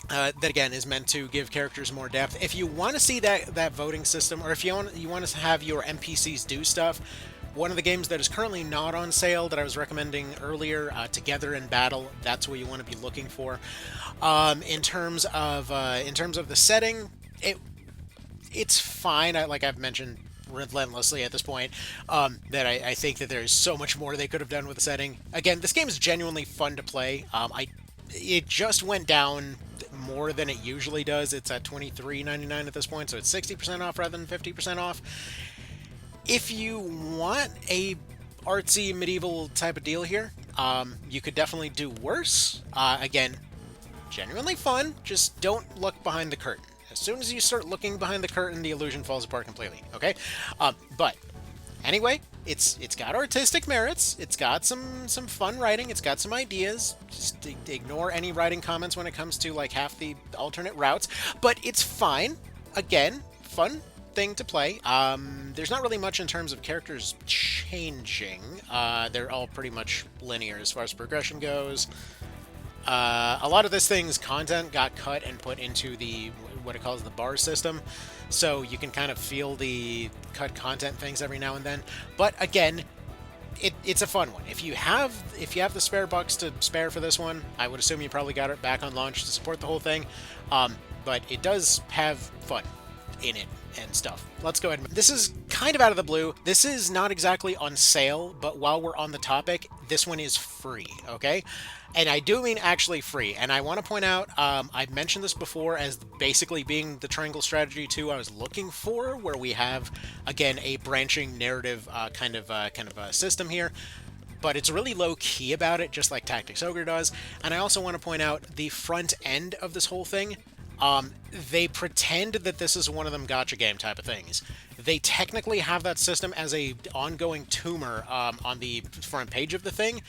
that again is meant to give characters more depth. If you want to see that voting system, or if you want to have your NPCs do stuff, one of the games that is currently not on sale that I was recommending earlier, Together in Battle, that's what you want to be looking for. In terms of the setting, it's fine. Like I've mentioned relentlessly at this point, that I think that there's so much more they could have done with the setting. Again, this game is genuinely fun to play. It just went down more than it usually does. It's at $23.99 at this point, so it's 60% off rather than 50% off. If you want a artsy medieval type of deal here, you could definitely do worse. Again, genuinely fun, just don't look behind the curtain. As soon as you start looking behind the curtain, the illusion falls apart completely, okay? But anyway, it's got artistic merits, it's got some fun writing, it's got some ideas. Just ignore any writing comments when it comes to like half the alternate routes, but it's fine. Again, fun thing to play. There's not really much in terms of characters changing. They're all pretty much linear as far as progression goes. A lot of this thing's content got cut and put into the what it calls the bar system, so you can kind of feel the cut content things every now and then. But again, it's a fun one. If you have the spare bucks to spare for this one, I would assume you probably got it back on launch to support the whole thing. But it does have fun in it and stuff. Let's go ahead. This is kind of out of the blue. This is not exactly on sale, but while we're on the topic, this one is free, okay? And I do mean actually free. And I want to point out, I've mentioned this before as basically being the Triangle Strategy 2 I was looking for, where we have, again, a branching narrative kind of a system here. But it's really low-key about it, just like Tactics Ogre does. And I also want to point out the front end of this whole thing. They pretend that this is one of them gotcha game type of things. They technically have that system as a ongoing tumor on the front page of the thing.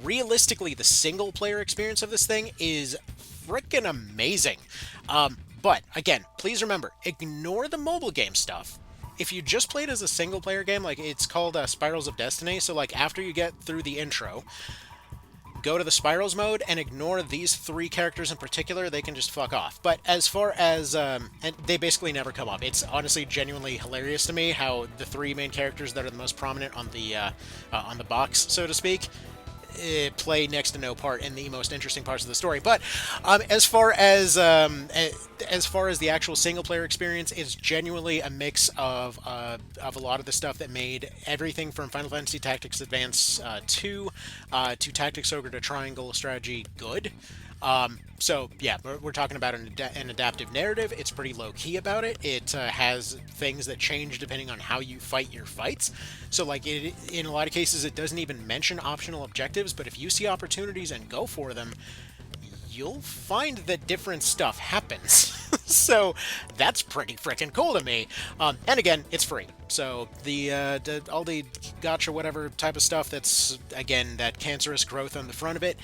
Realistically, the single-player experience of this thing is freaking amazing. But, again, please remember, ignore the mobile game stuff. If you just played as a single-player game, like, it's called Spirals of Destiny, so, like, after you get through the intro, go to the Spirals mode and ignore these three characters in particular. They can just fuck off. But as far as... and they basically never come up. It's honestly genuinely hilarious to me how the three main characters that are the most prominent on the box, so to speak, play next to no part in the most interesting parts of the story. But as far as the actual single player experience, it's genuinely a mix of a lot of the stuff that made everything from Final Fantasy Tactics Advance 2 to Tactics Ogre to Triangle Strategy good. So yeah, we're talking about an adaptive narrative. It's pretty low-key about it. It has things that change depending on how you fight your fights. So like in a lot of cases, it doesn't even mention optional objectives, but if you see opportunities and go for them, you'll find that different stuff happens. So that's pretty freaking cool to me. And again, it's free. So all the gotcha whatever type of stuff that's, again, that cancerous growth on the front of it,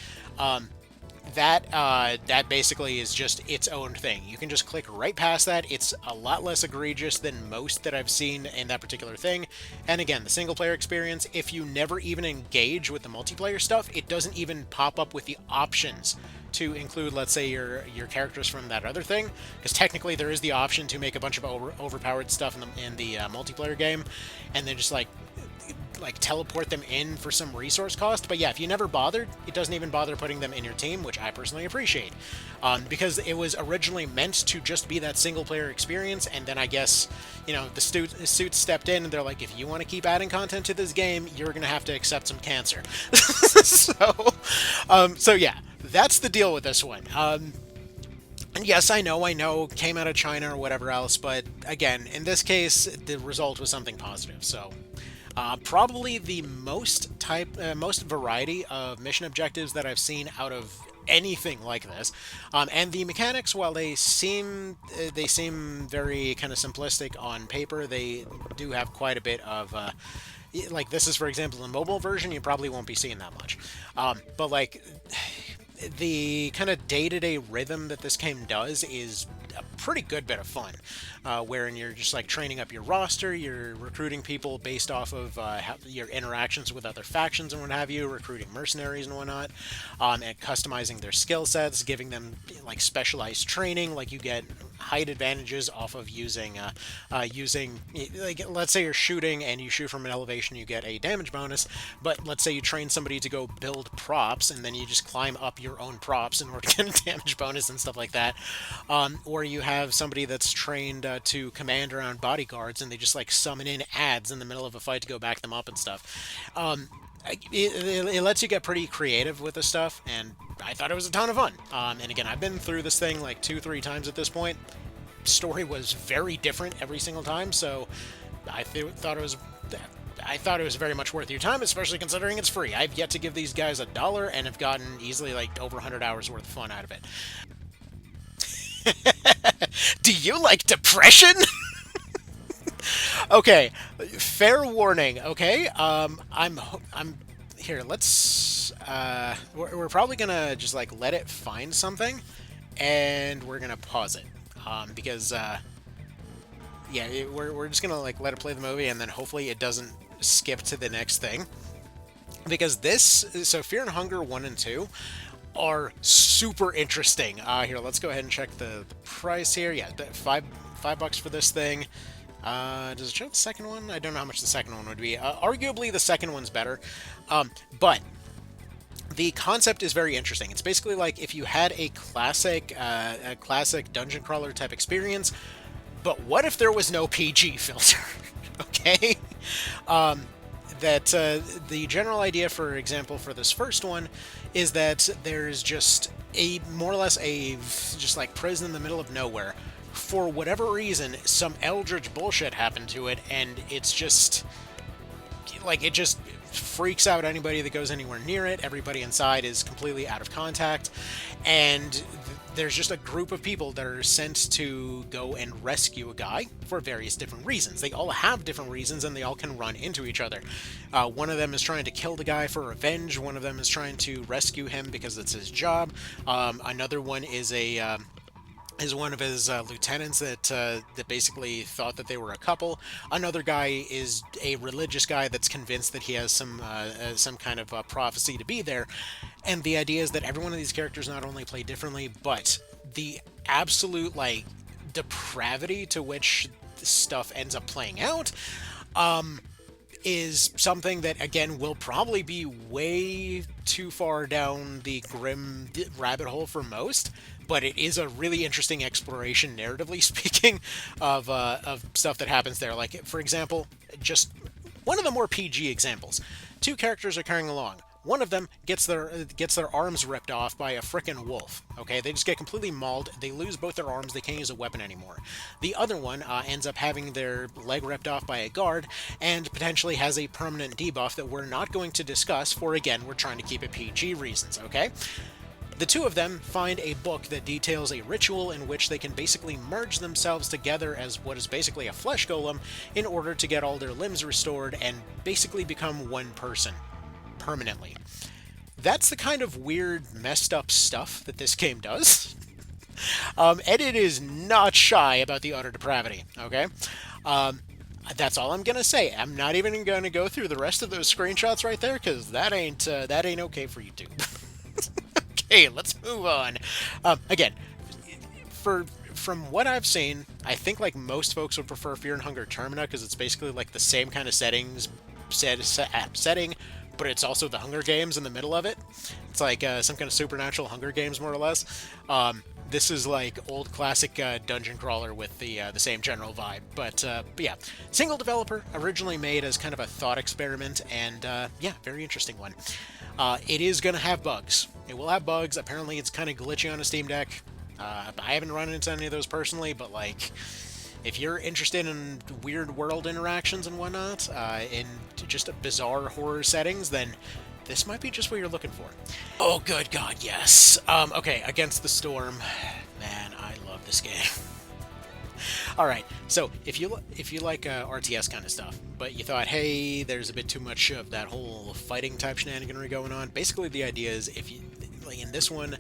that basically is just its own thing. You can just click right past that. It's a lot less egregious than most that I've seen in that particular thing. And again, the single player experience, if you never even engage with the multiplayer stuff, it doesn't even pop up with the options to include, let's say, your characters from that other thing, because technically there is the option to make a bunch of overpowered stuff in the multiplayer game, and then just like teleport them in for some resource cost. But yeah, if you never bothered, it doesn't even bother putting them in your team, which I personally appreciate, because it was originally meant to just be that single player experience. And then I guess, you know, the suits stepped in and they're like, if you want to keep adding content to this game, you're gonna have to accept some cancer. So yeah, that's the deal with this one. And yes, I know, came out of China or whatever else, but again, in this case, the result was something positive. So probably the most variety of mission objectives that I've seen out of anything like this. And the mechanics, while they seem very kind of simplistic on paper, they do have quite a bit of like this is, for example, the mobile version. You probably won't be seeing that much, but like the kind of day-to-day rhythm that this game does is a pretty good bit of fun, wherein you're just like training up your roster, you're recruiting people based off of your interactions with other factions and what have you, recruiting mercenaries and whatnot, and customizing their skill sets, giving them like specialized training. Like you get height advantages off of using like, let's say you're shooting and you shoot from an elevation, you get a damage bonus. But let's say you train somebody to go build props, and then you just climb up your own props in order to get a damage bonus and stuff like that. Or you have somebody that's trained to command around bodyguards, and they just like summon in ads in the middle of a fight to go back them up and stuff. It lets you get pretty creative with this stuff, and I thought it was a ton of fun. And again, I've been through this thing like 2-3 times at this point. Story was very different every single time, so I thought it was very much worth your time, especially considering it's free. I've yet to give these guys $1 and have gotten easily like over 100 hours worth of fun out of it. Do you like depression? Okay, fair warning. Okay, I'm here. Let's we're probably gonna just like let it find something, and we're gonna pause it, because yeah, we're just gonna like let it play the movie, and then hopefully it doesn't skip to the next thing. Because so Fear and Hunger 1 and 2 are super interesting. Here, let's go ahead and check the price here. Yeah, $5 for this thing. Does it show the second one? I don't know how much the second one would be. Arguably, the second one's better. But the concept is very interesting. It's basically like if you had a classic dungeon crawler type experience, but what if there was no PG filter? Okay? The general idea, for example, for this first one, is that there's just a more or less a just like prison in the middle of nowhere. For whatever reason, some eldritch bullshit happened to it, and it's just like it just freaks out anybody that goes anywhere near it. Everybody inside is completely out of contact, and there's just a group of people that are sent to go and rescue a guy for various different reasons. They all have different reasons, and they all can run into each other. One of them is trying to kill the guy for revenge. One of them is trying to rescue him because it's his job. Another one is one of his lieutenants that basically thought that they were a couple. Another guy is a religious guy that's convinced that he has some kind of prophecy to be there. And the idea is that every one of these characters not only play differently, but the absolute like depravity to which stuff ends up playing out is something that, again, will probably be way too far down the grim rabbit hole for most, but it is a really interesting exploration, narratively speaking, of stuff that happens there. Like, for example, just one of the more PG examples. Two characters are carrying along. One of them gets their arms ripped off by a frickin' wolf. Okay, they just get completely mauled. They lose both their arms. They can't use a weapon anymore. The other one ends up having their leg ripped off by a guard and potentially has a permanent debuff that we're not going to discuss for, again, we're trying to keep it PG reasons, okay? The two of them find a book that details a ritual in which they can basically merge themselves together as what is basically a flesh golem in order to get all their limbs restored and basically become one person permanently. That's the kind of weird, messed up stuff that this game does. And it is not shy about the utter depravity, okay? That's all I'm gonna say. I'm not even gonna go through the rest of those screenshots right there, because that ain't okay for YouTube. Okay, let's move on. Again, from what I've seen, I think like most folks would prefer Fear and Hunger Termina, because it's basically like the same kind of setting, but it's also the Hunger Games in the middle of it. It's like some kind of supernatural Hunger Games, more or less. This is like old classic dungeon crawler with the same general vibe. But yeah, single developer, originally made as kind of a thought experiment, and yeah, very interesting one. It is going to have bugs. It will have bugs. Apparently, it's kind of glitchy on a Steam Deck. I haven't run into any of those personally, but like, if you're interested in weird world interactions and whatnot, in just bizarre horror settings, then this might be just what you're looking for. Oh, good God, yes. Okay, Against the Storm. Man, I love this game. All right, so if you like RTS kind of stuff, but you thought, hey, there's a bit too much of that whole fighting type shenaniganry going on, basically the idea is, if you like in this one,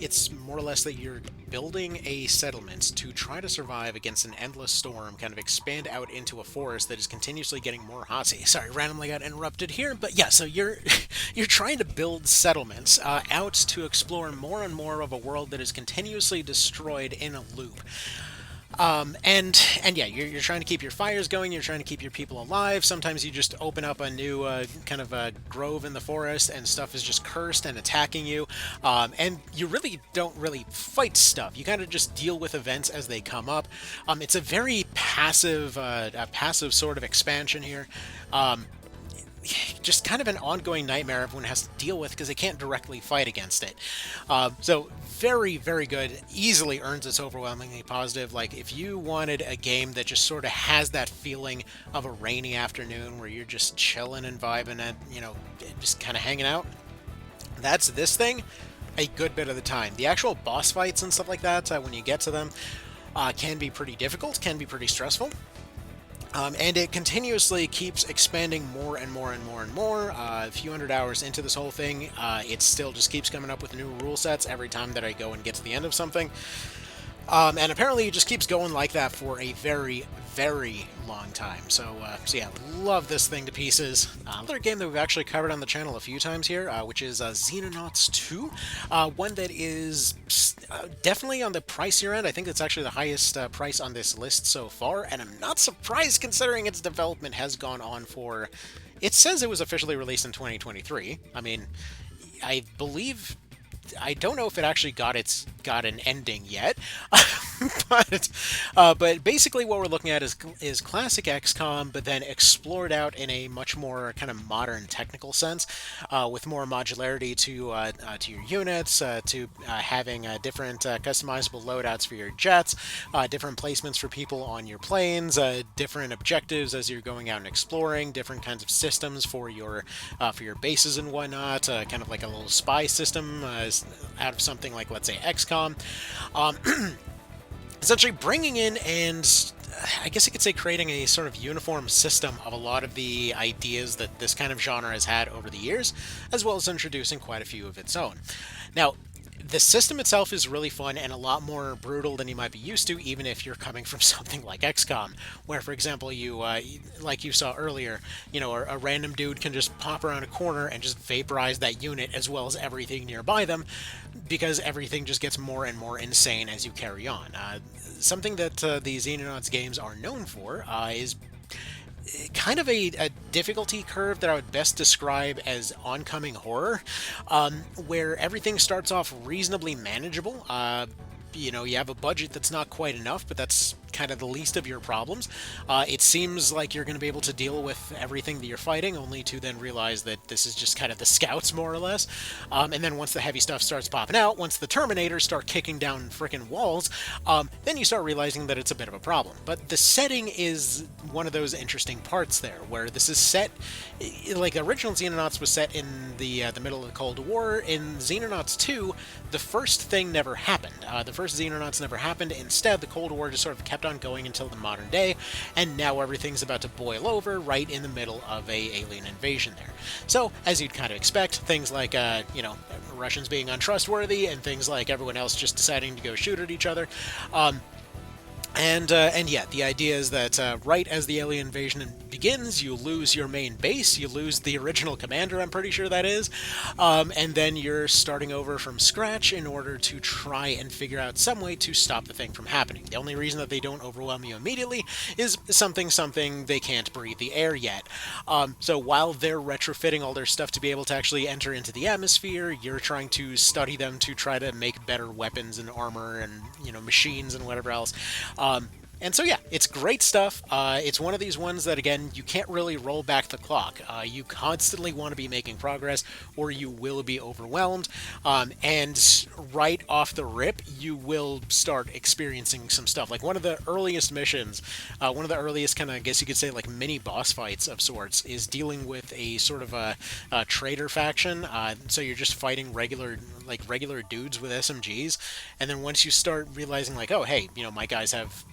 it's more or less that you're building a settlement to try to survive against an endless storm, kind of expand out into a forest that is continuously getting more hot. Sorry, randomly got interrupted here, but yeah, so you're trying to build settlements out to explore more and more of a world that is continuously destroyed in a loop. And yeah, you're trying to keep your fires going, you're trying to keep your people alive. Sometimes you just open up a new kind of a grove in the forest and stuff is just cursed and attacking you. And you really don't really fight stuff. You kind of just deal with events as they come up. It's a very passive sort of expansion here. Just kind of an ongoing nightmare everyone has to deal with because they can't directly fight against it. So very, very good. Easily earns its overwhelmingly positive. Like, if you wanted a game that just sort of has that feeling of a rainy afternoon where you're just chilling and vibing and, you know, just kind of hanging out, that's this thing a good bit of the time. The actual boss fights and stuff like that, when you get to them, can be pretty difficult, can be pretty stressful. And it continuously keeps expanding more and more and more and more. A few hundred hours into this whole thing, it still just keeps coming up with new rule sets every time that I go and get to the end of something. And apparently it just keeps going like that for a very, very long time. So yeah, love this thing to pieces. Another game that we've actually covered on the channel a few times here, which is Xenonauts 2. One that is definitely on the pricier end. I think it's actually the highest price on this list so far, and I'm not surprised considering its development has gone on for... It says it was officially released in 2023. I mean, I believe... I don't know if it actually got an ending yet, but basically what we're looking at is classic XCOM, but then explored out in a much more kind of modern technical sense, with more modularity to your units, to having different customizable loadouts for your jets, different placements for people on your planes, different objectives as you're going out and exploring, different kinds of systems for your bases and whatnot, kind of like a little spy system. Out of something like, let's say, XCOM. Essentially bringing in and I guess you could say creating a sort of uniform system of a lot of the ideas that this kind of genre has had over the years, as well as introducing quite a few of its own. Now, the system itself is really fun and a lot more brutal than you might be used to, even if you're coming from something like XCOM, where, for example, you, like you saw earlier, you know, a random dude can just pop around a corner and just vaporize that unit as well as everything nearby them, because everything just gets more and more insane as you carry on. Something that the Xenonauts games are known for is kind of a difficulty curve that I would best describe as oncoming horror, where everything starts off reasonably manageable. You know, you have a budget that's not quite enough, but that's kind of the least of your problems. It seems like you're going to be able to deal with everything that you're fighting, only to then realize that this is just kind of the scouts, more or less. And then once the heavy stuff starts popping out, once the Terminators start kicking down frickin' walls, then you start realizing that it's a bit of a problem. But the setting is one of those interesting parts there, where this is set, like the original Xenonauts was set in the middle of the Cold War. In Xenonauts 2, the first thing never happened. The first Xenonauts never happened. Instead, the Cold War just sort of kept on going until the modern day, and now everything's about to boil over right in the middle of a alien invasion there. So, as you'd kind of expect, things like, you know, Russians being untrustworthy, and things like everyone else just deciding to go shoot at each other. And yeah, the idea is that right as the alien invasion begins, you lose your main base, you lose the original commander, I'm pretty sure that is, and then you're starting over from scratch in order to try and figure out some way to stop the thing from happening. The only reason that they don't overwhelm you immediately is something they can't breathe the air yet. So while they're retrofitting all their stuff to be able to actually enter into the atmosphere, you're trying to study them to try to make better weapons and armor and, you know, machines and whatever else. And so yeah, it's great stuff. It's one of these ones that, again, you can't really roll back the clock. You constantly want to be making progress, or you will be overwhelmed. And right off the rip, you will start experiencing some stuff. Like one of the earliest missions, one of the earliest kind of, I guess you could say, like mini boss fights of sorts, is dealing with a sort of a traitor faction. So you're just fighting regular dudes with SMGs, and then once you start realizing, like, oh hey, you know, my guys have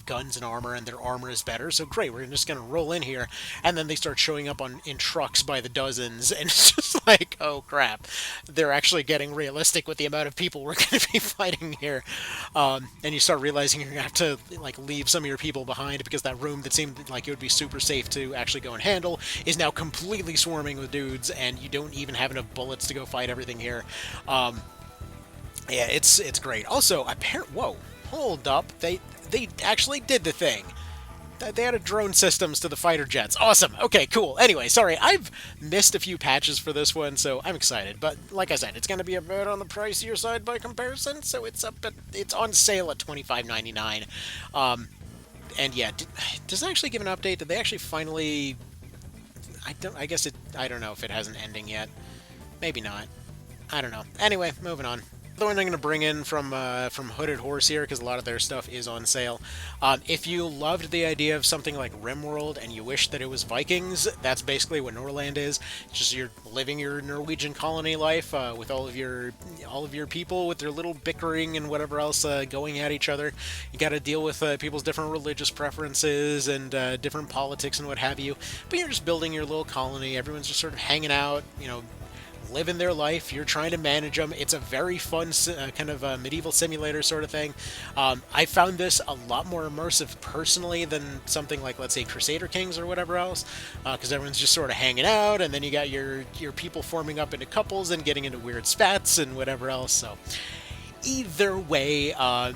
guns and armor, and their armor is better, so great, we're just gonna roll in here. And then they start showing up in trucks by the dozens, and it's just like, oh crap, they're actually getting realistic with the amount of people we're gonna be fighting here. And you start realizing you're gonna have to, like, leave some of your people behind, because that room that seemed like it would be super safe to actually go and handle is now completely swarming with dudes, and you don't even have enough bullets to go fight everything here. Yeah, it's great. Also, whoa, hold up, they actually did the thing. They added drone systems to the fighter jets. Awesome. Okay, cool. Anyway, sorry, I've missed a few patches for this one, so I'm excited. But like I said, it's going to be a bit on the pricier side by comparison, so it's on sale at $25.99. And yeah, does it actually give an update? Did they actually finally? I don't know if it has an ending yet. Maybe not. I don't know. Anyway, moving on. The one I'm going to bring in from Hooded Horse here, because a lot of their stuff is on sale. If you loved the idea of something like RimWorld and you wish that it was Vikings, that's basically what Norland is. It's just you're living your Norwegian colony life with all of your people with their little bickering and whatever else going at each other. You got to deal with people's different religious preferences and different politics and what have you. But you're just building your little colony. Everyone's just sort of hanging out, you know, living their life. You're trying to manage them. It's a very fun kind of medieval simulator sort of thing. I found this a lot more immersive personally than something like, let's say, Crusader Kings or whatever else, because everyone's just sort of hanging out, and then you got your people forming up into couples and getting into weird spats and whatever else. So either way,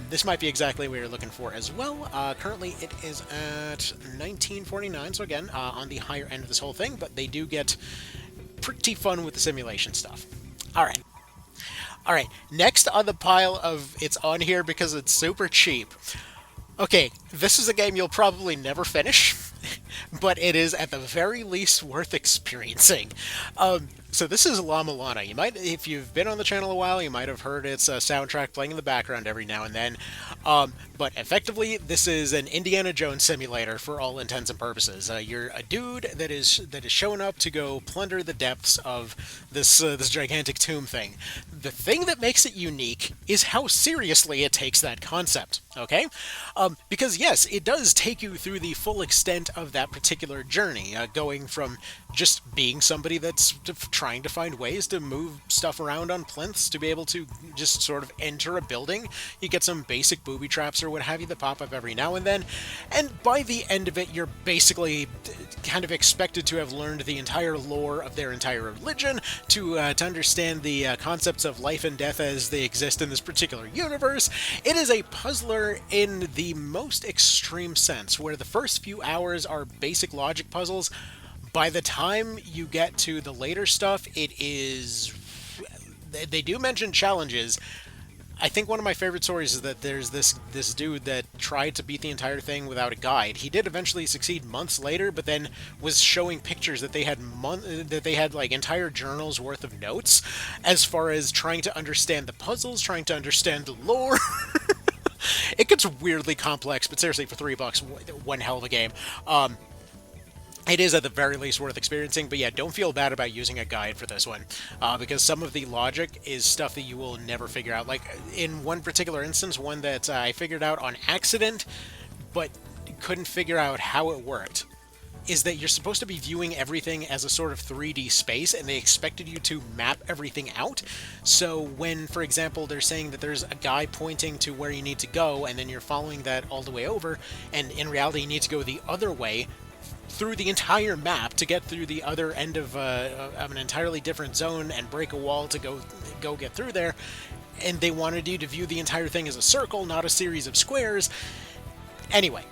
this might be exactly what you're looking for as well. Currently, it is at $19.49, so again, on the higher end of this whole thing, but they do get pretty fun with the simulation stuff. Alright. Alright, next on the pile of it's on here because it's super cheap. Okay, this is a game you'll probably never finish, but it is at the very least worth experiencing. So this is La-Mulana. You might, if you've been on the channel a while, you might have heard its soundtrack playing in the background every now and then. But effectively, this is an Indiana Jones simulator for all intents and purposes. You're a dude that is showing up to go plunder the depths of this gigantic tomb thing. The thing that makes it unique is how seriously it takes that concept. Okay, because yes, it does take you through the full extent of that particular journey, going from just being somebody that's trying to find ways to move stuff around on plinths to be able to just sort of enter a building. You get some basic booby traps or what have you that pop up every now and then, and by the end of it, you're basically kind of expected to have learned the entire lore of their entire religion, to understand the concepts of life and death as they exist in this particular universe. It is a puzzler in the most extreme sense, where the first few hours are basic logic puzzles. By the time you get to the later stuff, it is... They do mention challenges. I think one of my favorite stories is that there's this dude that tried to beat the entire thing without a guide. He did eventually succeed months later, but then was showing pictures that they had like entire journals worth of notes as far as trying to understand the puzzles, trying to understand the lore. It gets weirdly complex, but seriously, for $3, one hell of a game. It is at the very least worth experiencing, but yeah, don't feel bad about using a guide for this one, because some of the logic is stuff that you will never figure out. Like, in one particular instance, one that I figured out on accident, but couldn't figure out how it worked, is that you're supposed to be viewing everything as a sort of 3D space, and they expected you to map everything out. So when, for example, they're saying that there's a guy pointing to where you need to go, and then you're following that all the way over, and in reality you need to go the other way, through the entire map to get through the other end of an entirely different zone and break a wall to go get through there, and they wanted you to view the entire thing as a circle, not a series of squares. Anyway,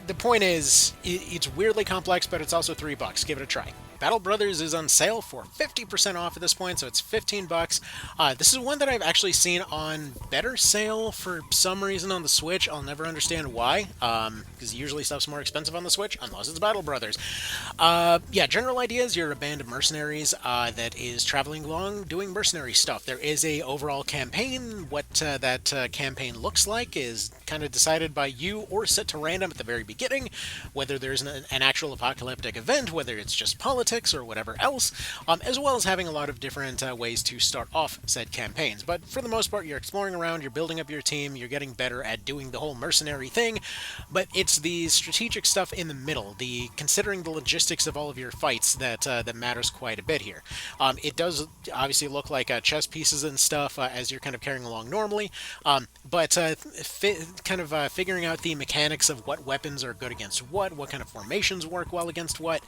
the point is, it's weirdly complex, but it's also $3. Give it a try. Battle Brothers is on sale for 50% off at this point, so it's $15. This is one that I've actually seen on better sale for some reason on the Switch. I'll never understand why, because usually stuff's more expensive on the Switch, unless it's Battle Brothers. Yeah, general idea is you're a band of mercenaries that is traveling along doing mercenary stuff. There is a overall campaign. What that campaign looks like is kind of decided by you or set to random at the very beginning, whether there's an actual apocalyptic event, whether it's just politics, or whatever else, as well as having a lot of different ways to start off said campaigns. But for the most part, you're exploring around, you're building up your team, you're getting better at doing the whole mercenary thing, but it's the strategic stuff in the middle, the considering the logistics of all of your fights that matters quite a bit here. It does obviously look like chess pieces and stuff as you're kind of carrying along normally, but figuring out the mechanics of what weapons are good against what kind of formations work well against what,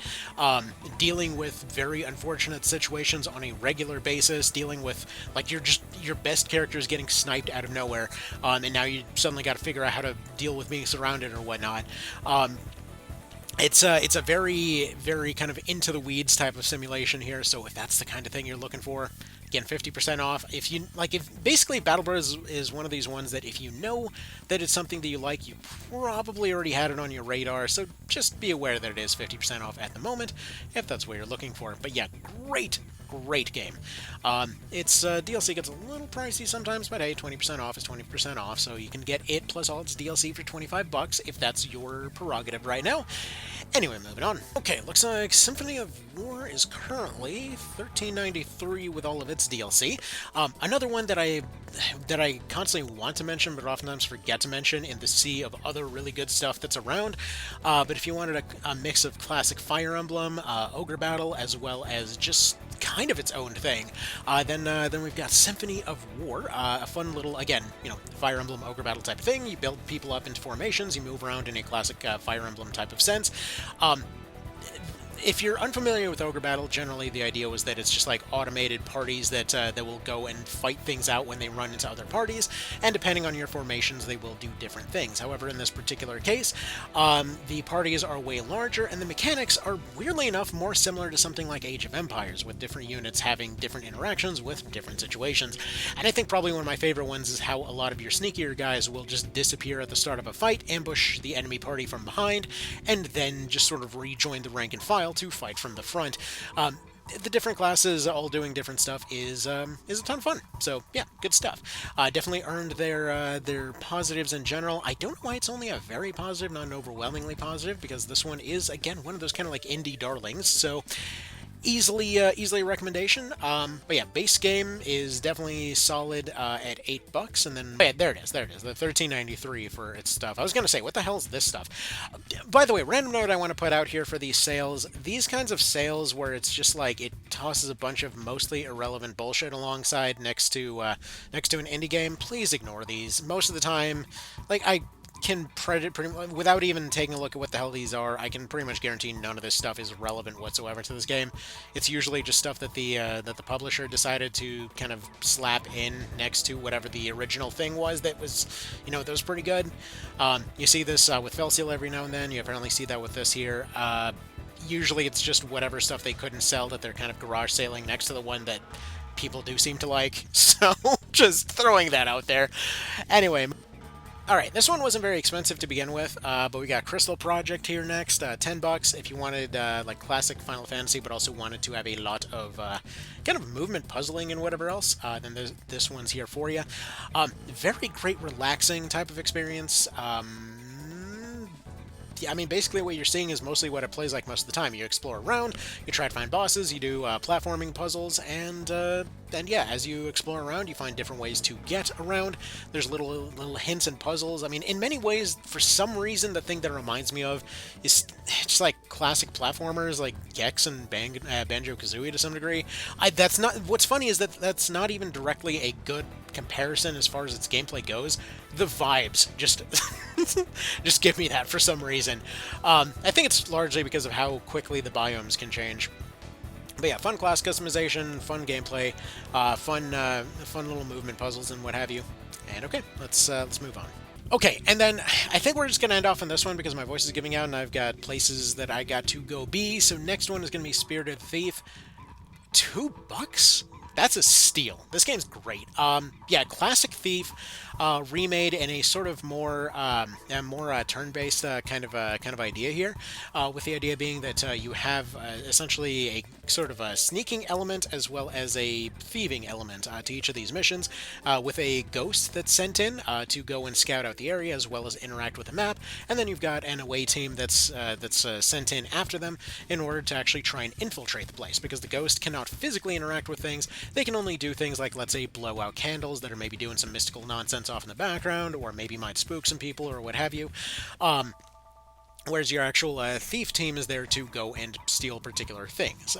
dealing with very unfortunate situations on a regular basis, dealing with, like, your best character is getting sniped out of nowhere, and now you suddenly got to figure out how to deal with being surrounded or whatnot. It's a very, very kind of into the weeds type of simulation here, so if that's the kind of thing you're looking for, again, 50% off. If basically Battle Bros is one of these ones that if you know that it's something that you like, you probably already had it on your radar, so just be aware that it is 50% off at the moment, if that's what you're looking for. But yeah, great game. Its DLC gets a little pricey sometimes, but hey, 20% off is 20% off, so you can get it plus all its DLC for $25 if that's your prerogative right now. Anyway, moving on. Okay, looks like Symphony of War is currently $13.93 with all of its DLC. Another one that I constantly want to mention, but oftentimes forget to mention in the sea of other really good stuff that's around. But if you wanted a mix of classic Fire Emblem, Ogre Battle, as well as just kind of its own thing. Then we've got Symphony of War, a fun little, again, Fire Emblem Ogre battle type of thing. You build people up into formations, you move around in a classic Fire Emblem type of sense. If you're unfamiliar with Ogre Battle, generally the idea was that it's just like automated parties that will go and fight things out when they run into other parties, and depending on your formations, they will do different things. However, in this particular case, the parties are way larger, and the mechanics are, weirdly enough, more similar to something like Age of Empires, with different units having different interactions with different situations. And I think probably one of my favorite ones is how a lot of your sneakier guys will just disappear at the start of a fight, ambush the enemy party from behind, and then just sort of rejoin the rank and file to fight from the front. The different classes all doing different stuff is a ton of fun. So yeah, good stuff. Definitely earned their positives in general. I don't know why it's only a very positive, not an overwhelmingly positive, because this one is, again, one of those kind of like indie darlings. So easily a recommendation. But yeah, base game is definitely solid at $8, and then there it is, the $13.93 for its stuff. I was gonna say, what the hell is this stuff? By the way, random note I want to put out here for these sales: these kinds of sales where it's just like it tosses a bunch of mostly irrelevant bullshit alongside next to an indie game, please ignore these. Most of the time, like, I can pretty much, without even taking a look at what the hell these are, I can pretty much guarantee none of this stuff is relevant whatsoever to this game. It's usually just stuff that the publisher decided to kind of slap in next to whatever the original thing was that was, that was pretty good. You see this with Felseal every now and then. You apparently see that with this here. Usually it's just whatever stuff they couldn't sell that they're kind of garage sailing next to the one that people do seem to like. So just throwing that out there. Anyway. Alright, this one wasn't very expensive to begin with, but we got Crystal Project here next, $10 if you wanted like classic Final Fantasy, but also wanted to have a lot of kind of movement puzzling and whatever else, then this one's here for you. Very great relaxing type of experience. I mean, basically what you're seeing is mostly what it plays like most of the time. You explore around, you try to find bosses, you do platforming puzzles, and yeah, as you explore around, you find different ways to get around. There's little hints and puzzles. I mean, in many ways, for some reason, the thing that it reminds me of is just like classic platformers like Gex and Banjo-Kazooie to some degree. That's not. What's funny is that that's not even directly a good comparison as far as its gameplay goes. The vibes just just give me that for some reason. I think it's largely because of how quickly the biomes can change. But yeah, fun class customization, fun gameplay, fun little movement puzzles and what have you. And okay, let's move on. Okay, and then I think we're just going to end off on this one because my voice is giving out and I've got places that I got to go be. So next one is going to be Spirited Thief. $2? That's a steal. This game's great. Yeah, classic Thief, remade in a sort of more turn-based kind of idea here, with the idea being that you have essentially a sort of a sneaking element as well as a thieving element to each of these missions, with a ghost that's sent in to go and scout out the area as well as interact with the map, and then you've got an away team that's sent in after them in order to actually try and infiltrate the place, because the ghost cannot physically interact with things. They can only do things like, let's say, blow out candles that are maybe doing some mystical nonsense off in the background, or maybe might spook some people, or what have you. Whereas your actual thief team is there to go and steal particular things.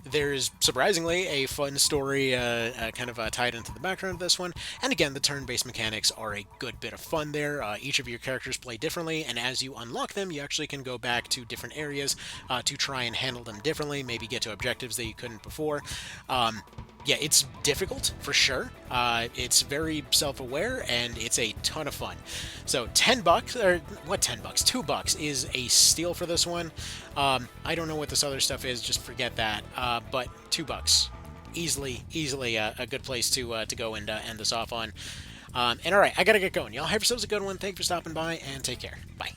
There's, surprisingly, a fun story kind of tied into the background of this one. And again, the turn-based mechanics are a good bit of fun there. Each of your characters play differently, and as you unlock them, you actually can go back to different areas to try and handle them differently, maybe get to objectives that you couldn't before. Yeah, it's difficult, for sure. It's very self-aware, and it's a ton of fun. So $10, or what $10? $2 is a steal for this one. I don't know what this other stuff is, just forget that. But $2, easily a good place to go and end this off on. And alright, I gotta get going. Y'all have yourselves a good one. Thank you for stopping by, and take care. Bye.